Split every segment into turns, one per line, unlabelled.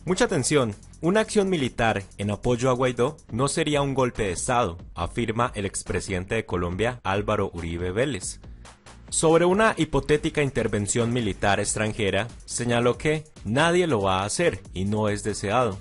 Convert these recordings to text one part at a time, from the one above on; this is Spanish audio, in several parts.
Mucha atención, una acción militar en apoyo a Guaidó no sería un golpe de Estado, afirma el expresidente de Colombia Álvaro Uribe Vélez. Sobre una hipotética intervención militar extranjera, señaló que nadie lo va a hacer y no es deseado.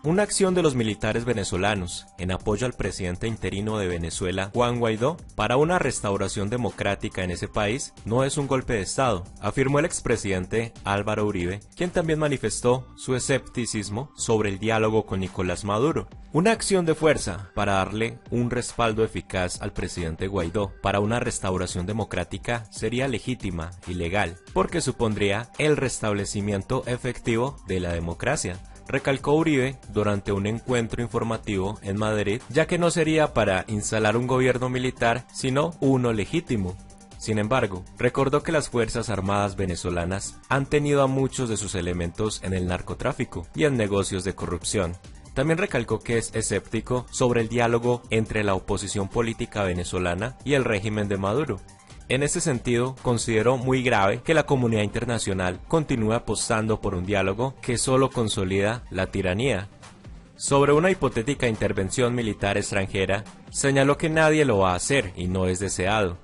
Una acción de los militares venezolanos en apoyo al presidente interino de Venezuela, Juan Guaidó, para una restauración democrática en ese país no es un golpe de Estado, afirmó el expresidente Álvaro Uribe, quien también manifestó su escepticismo sobre el diálogo con Nicolás Maduro. Una acción de fuerza para darle un respaldo eficaz al presidente Guaidó para una restauración democrática sería legítima y legal, porque supondría el restablecimiento efectivo de la democracia, recalcó Uribe durante un encuentro informativo en Madrid, ya que no sería para instalar un gobierno militar, sino uno legítimo. Sin embargo, recordó que las Fuerzas Armadas venezolanas han tenido a muchos de sus elementos en el narcotráfico y en negocios de corrupción. También recalcó que es escéptico sobre el diálogo entre la oposición política venezolana y el régimen de Maduro. En ese sentido, consideró muy grave que la comunidad internacional continúe apostando por un diálogo que solo consolida la tiranía. Sobre una hipotética intervención militar extranjera, señaló que nadie lo va a hacer y no es deseado,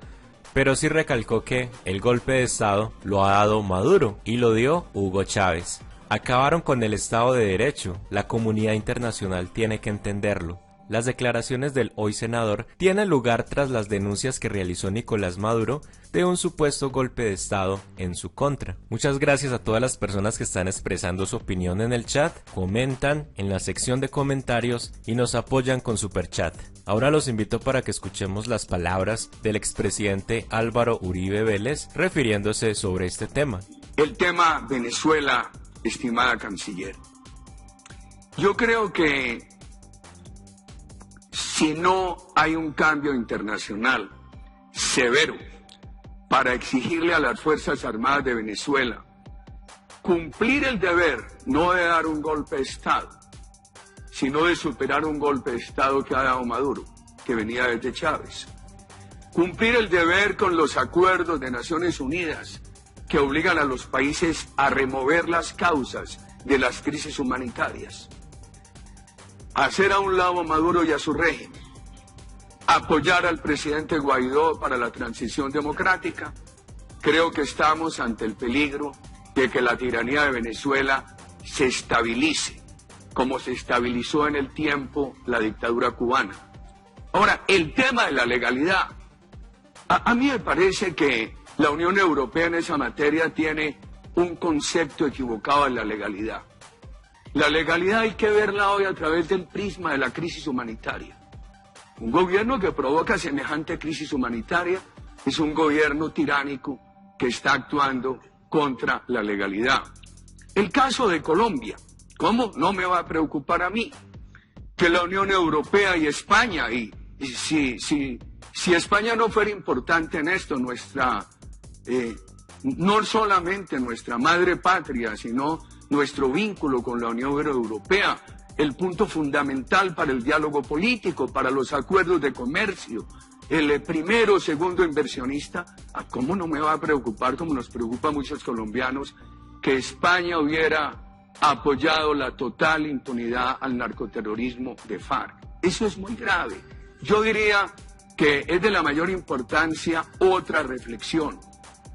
pero sí recalcó que el golpe de Estado lo ha dado Maduro y lo dio Hugo Chávez. Acabaron con el Estado de Derecho, la comunidad internacional tiene que entenderlo. Las declaraciones del hoy senador tienen lugar tras las denuncias que realizó Nicolás Maduro de un supuesto golpe de Estado en su contra. Muchas gracias a todas las personas que están expresando su opinión en el chat, comentan en la sección de comentarios y nos apoyan con superchat. Ahora los invito para que escuchemos las palabras del expresidente Álvaro Uribe Vélez refiriéndose sobre este tema.
El tema Venezuela, estimada canciller. Yo creo que si no hay un cambio internacional severo para exigirle a las Fuerzas Armadas de Venezuela cumplir el deber no de dar un golpe de Estado, sino de superar un golpe de Estado que ha dado Maduro, que venía desde Chávez. Cumplir el deber con los acuerdos de Naciones Unidas que obligan a los países a remover las causas de las crisis humanitarias. Hacer a un lado a Maduro y a su régimen, apoyar al presidente Guaidó para la transición democrática. Creo que estamos ante el peligro de que la tiranía de Venezuela se estabilice, como se estabilizó en el tiempo la dictadura cubana. Ahora, el tema de la legalidad. A mí me parece que la Unión Europea en esa materia tiene un concepto equivocado de la legalidad. La legalidad hay que verla hoy a través del prisma de la crisis humanitaria. Un gobierno que provoca semejante crisis humanitaria es un gobierno tiránico que está actuando contra la legalidad. El caso de Colombia, ¿cómo no me va a preocupar a mí? Que la Unión Europea y España, y si España no fuera importante en esto, no solamente nuestra madre patria, sino nuestro vínculo con la Unión Europea, el punto fundamental para el diálogo político, para los acuerdos de comercio, el primero o segundo inversionista, ¿cómo no me va a preocupar, como nos preocupa a muchos colombianos, que España hubiera apoyado la total impunidad al narcoterrorismo de FARC? Eso es muy grave. Yo diría que es de la mayor importancia otra reflexión.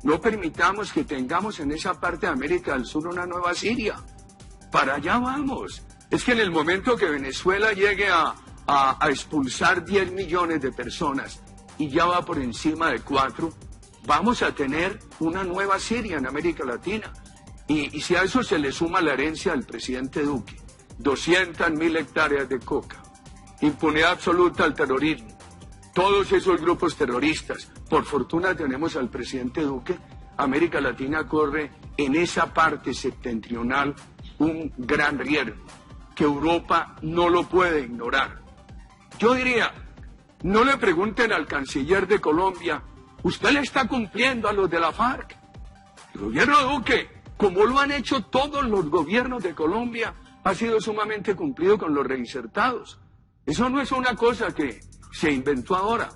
No permitamos que tengamos en esa parte de América del Sur una nueva Siria. Para allá vamos. Es que en el momento que Venezuela llegue a expulsar 10 millones de personas y ya va por encima de 4, vamos a tener una nueva Siria en América Latina. Y si a eso se le suma la herencia del presidente Duque, 200.000 hectáreas de coca, impunidad absoluta al terrorismo, todos esos grupos terroristas. Por fortuna tenemos al presidente Duque. América Latina corre en esa parte septentrional un gran riesgo que Europa no lo puede ignorar. Yo diría, no le pregunten al canciller de Colombia, ¿usted le está cumpliendo a los de la FARC? El gobierno de Duque, como lo han hecho todos los gobiernos de Colombia, ha sido sumamente cumplido con los reinsertados. Eso no es una cosa que se inventó ahora,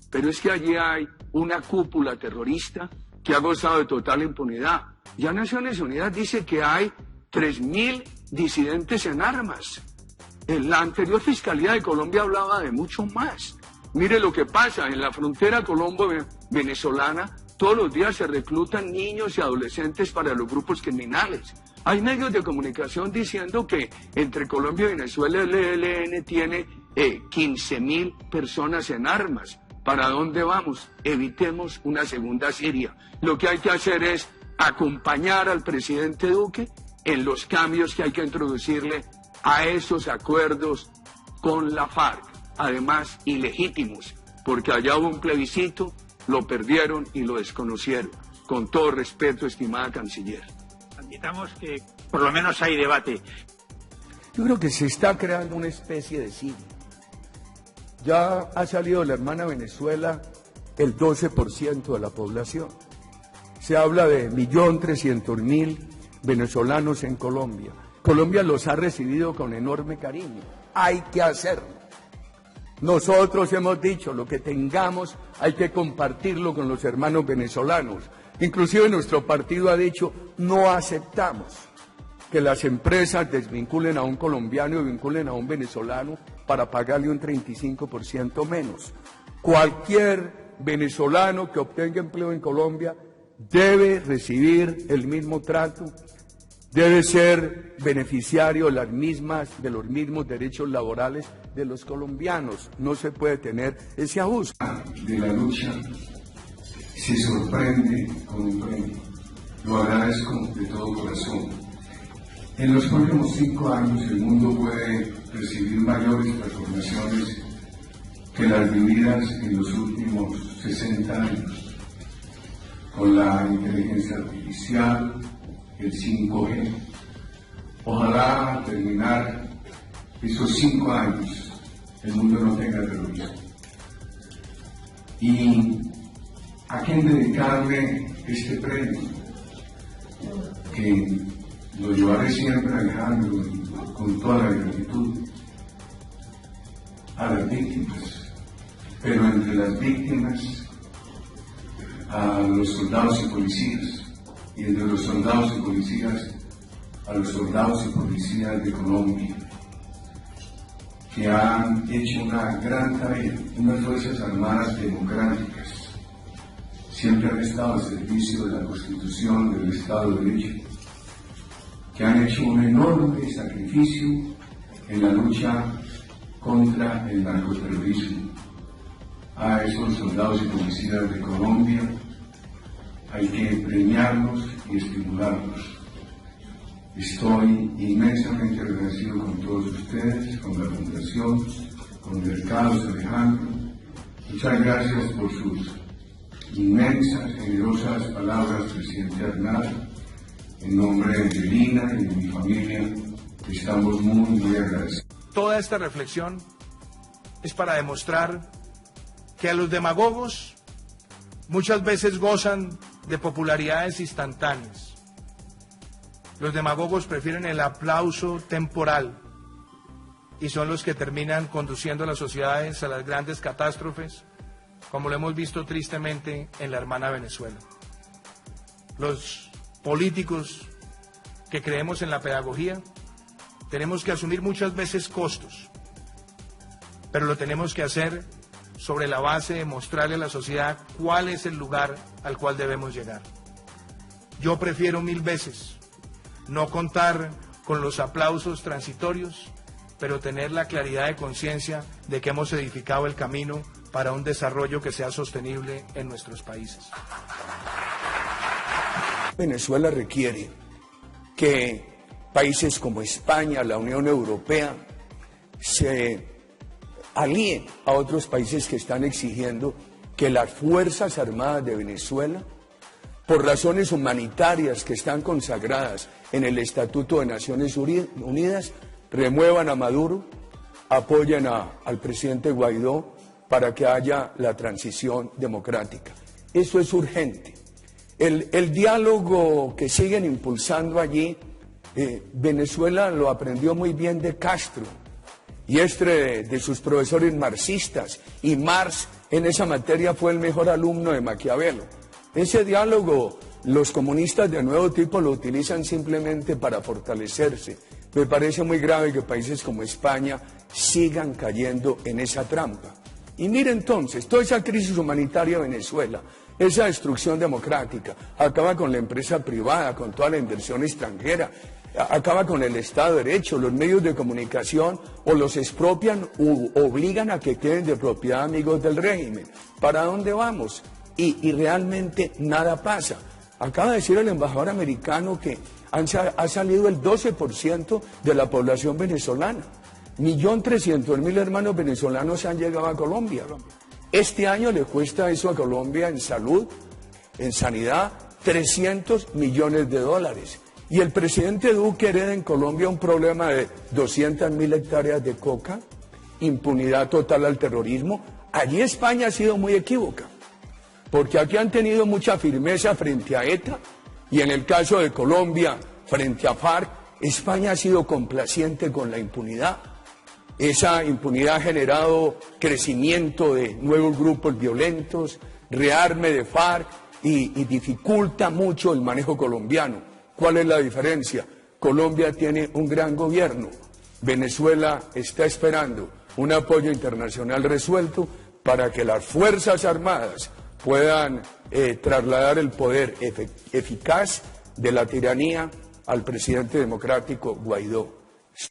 pero es que allí hay una cúpula terrorista que ha gozado de total impunidad. Ya Naciones Unidas dice que hay 3.000 disidentes en armas. La anterior Fiscalía de Colombia hablaba de mucho más. Mire lo que pasa en la frontera colombo-venezolana. Todos los días se reclutan niños y adolescentes para los grupos criminales. Hay medios de comunicación diciendo que entre Colombia y Venezuela el ELN tiene 15.000 personas en armas. ¿Para dónde vamos? Evitemos una segunda Siria. Lo que hay que hacer es acompañar al presidente Duque en los cambios que hay que introducirle a esos acuerdos con la FARC, además ilegítimos, porque allá hubo un plebiscito, lo perdieron y lo desconocieron. Con todo respeto, estimada canciller.
Admitamos que por lo menos hay debate.
Yo creo que se está creando una especie de Siria. Ya ha salido de la hermana Venezuela el 12% de la población. Se habla de 1.300.000 venezolanos en Colombia. Colombia los ha recibido con enorme cariño. Hay que hacerlo. Nosotros hemos dicho, lo que tengamos hay que compartirlo con los hermanos venezolanos. Inclusive nuestro partido ha dicho, no aceptamos que las empresas desvinculen a un colombiano y vinculen a un venezolano para pagarle un 35% menos. Cualquier venezolano que obtenga empleo en Colombia debe recibir el mismo trato, debe ser beneficiario de los mismos derechos laborales de los colombianos. No se puede tener ese abuso.
De la lucha se sorprende con un premio. Lo agradezco de todo corazón. En los próximos 5 años el mundo puede recibir mayores transformaciones que las vividas en los últimos 60 años. Con la inteligencia artificial, el 5G. Ojalá terminar esos 5 años el mundo no tenga terrorismo. ¿Y a quién dedicarle este premio? Que lo llevaré siempre, Alejandro, con toda la gratitud a las víctimas, pero entre las víctimas a los soldados y policías, y entre los soldados y policías a los soldados y policías de Colombia, que han hecho una gran tarea, unas Fuerzas Armadas democráticas, siempre han estado al servicio de la Constitución, del Estado de Derecho, que han hecho un enorme sacrificio en la lucha contra el narcoterrorismo. A esos soldados y policías de Colombia hay que premiarlos y estimularlos. Estoy inmensamente agradecido con todos ustedes, con la Fundación, con el Carlos Alejandro. Muchas gracias por sus inmensas, generosas palabras, presidente Arnal. En nombre de Lina y de mi familia, estamos muy agradecidos.
Toda esta reflexión es para demostrar que a los demagogos muchas veces gozan de popularidades instantáneas. Los demagogos prefieren el aplauso temporal y son los que terminan conduciendo a las sociedades a las grandes catástrofes, como lo hemos visto tristemente en la hermana Venezuela. Los políticos que creemos en la pedagogía tenemos que asumir muchas veces costos, pero lo tenemos que hacer sobre la base de mostrarle a la sociedad cuál es el lugar al cual debemos llegar. Yo prefiero 1000 veces no contar con los aplausos transitorios, pero tener la claridad de conciencia de que hemos edificado el camino para un desarrollo que sea sostenible en nuestros países.
Venezuela requiere que países como España, la Unión Europea, se alíen a otros países que están exigiendo que las Fuerzas Armadas de Venezuela, por razones humanitarias que están consagradas en el Estatuto de Naciones Unidas, remuevan a Maduro, apoyen al presidente Guaidó para que haya la transición democrática. Eso es urgente. El diálogo que siguen impulsando allí, Venezuela lo aprendió muy bien de Castro y de sus profesores marxistas, y Marx en esa materia fue el mejor alumno de Maquiavelo. Ese diálogo los comunistas de nuevo tipo lo utilizan simplemente para fortalecerse, Me parece muy grave que países como España sigan cayendo en esa trampa. Y mire entonces, toda esa crisis humanitaria de Venezuela, esa destrucción democrática, acaba con la empresa privada, con toda la inversión extranjera, acaba con el Estado de Derecho, los medios de comunicación o los expropian u obligan a que queden de propiedad amigos del régimen. ¿Para dónde vamos? Y realmente nada pasa. Acaba de decir el embajador americano que ha salido el 12% de la población venezolana. 1.300.000 hermanos venezolanos han llegado a Colombia. Este año le cuesta eso a Colombia en salud, en sanidad, 300 millones de dólares. Y el presidente Duque hereda en Colombia un problema de 200.000 hectáreas de coca, impunidad total al terrorismo. Allí España ha sido muy equívoca, porque aquí han tenido mucha firmeza frente a ETA, y en el caso de Colombia, frente a FARC, España ha sido complaciente con la impunidad. Esa impunidad ha generado crecimiento de nuevos grupos violentos, rearme de FARC y dificulta mucho el manejo colombiano. ¿Cuál es la diferencia? Colombia tiene un gran gobierno. Venezuela está esperando un apoyo internacional resuelto para que las Fuerzas Armadas puedan trasladar el poder eficaz de la tiranía al presidente democrático Guaidó.